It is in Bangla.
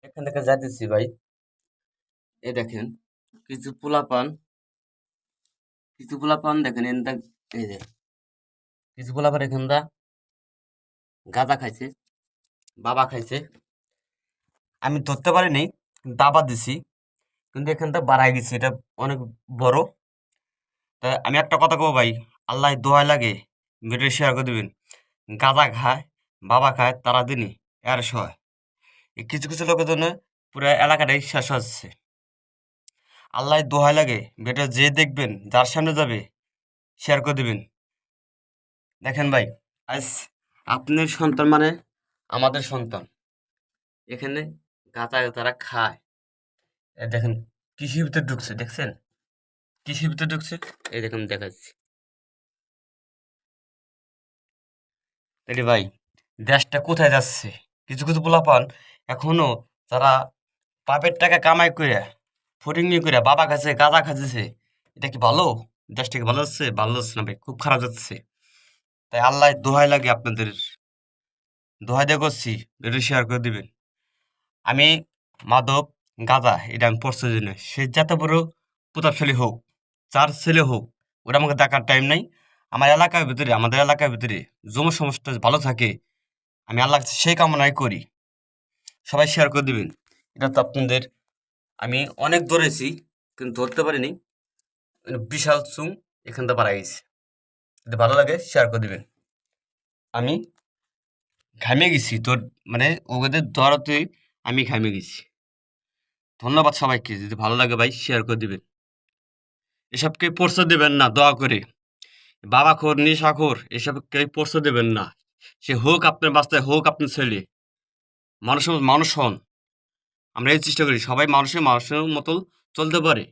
এখান থেকে যাইতেছি ভাই। এই দেখেন কিছু পোলাপান কিছু পোলাপান দেখেন এই যে কিছু পোলাপান এখানটা গাঁজা খাইছে, বাবা খাইছে। আমি ধরতে পারিনি, কিন্তু দাবা দিছি। কিন্তু এখানটা বাড়াই গেছে, এটা অনেক বড়। তা আমি একটা কথা কব ভাই, আল্লাহ দোহাই লাগে ভিডিও শেয়ার করে দিবেন। গাঁজা খায়, বাবা খায়, তারা দিনই এর সহায়। এই কিছু কিছু লোকের জন্য পুরো এলাকাটাই শেষ হচ্ছে। আল্লাহ দোহাই লাগে ভিডিও যে দেখবেন, যার সামনে যাবে শেয়ার করে দিবেন। দেখেন ভাই, আজ আপনার সন্তান মানে আমাদের সন্তান। এখানে গাঁজা তারা খায়। দেখেন কৃষির ভিতরে ঢুকছে, দেখছেন? কৃষির ভিতরে ঢুকছে, এই দেখেন দেখাচ্ছি। তাহলে ভাই, দেশটা কোথায় যাচ্ছে? কিছু কিছু পোলাপান এখনো তারা বাপের টাকা কামাই করে, ফটিংনি করে বাবা খাচ্ছে, গাঁজা খাচ্ছে। এটা কি ভালো? দেশটা কি ভালো যাচ্ছে? ভালো যাচ্ছে না ভাই, খুব খারাপ যাচ্ছে। তাই আল্লাহ দোহাই লাগে আপনাদের, দোহাই দিয়ে করছি, এটা শেয়ার করে দিবেন। আমি মাদক, গাঁজা এটা আমি পড়ছি না, সে যত বড় প্রতাপশালী হোক, যার ছেলে হোক, ওটা আমাকে দেখার টাইম নাই। আমার এলাকার ভিতরে, আমাদের এলাকার ভিতরে যুব সমাজটা ভালো থাকে, আমি আল্লাহ কাছে সেই কামনাই করি। সবাই শেয়ার করে দিবেন। এটা তো আপনাদের, আমি অনেক ধরেছি কিন্তু ধরতে পারিনি। বিশাল চুং এখান থেকে পারা গেছে। যদি ভালো লাগে শেয়ার করে দিবেন। আমি ঘামে গেছি তোর, মানে ওদের ধরাতেই আমি ঘামে গেছি। ধন্যবাদ সবাইকে। যদি ভালো লাগে ভাই শেয়ার করে দিবেন। এসবকে পড়তে দেবেন না দয়া করে। বাবাখোর, নেশাখোর এসবকে পড়তে দেবেন না। সে হোক আপনার বাচ্চা, হোক আপনার ছেলে। মানুষ মানুষ হন। আমরা এই চেষ্টা করি সবাই মানুষের মানুষের মতো চলতে পারে।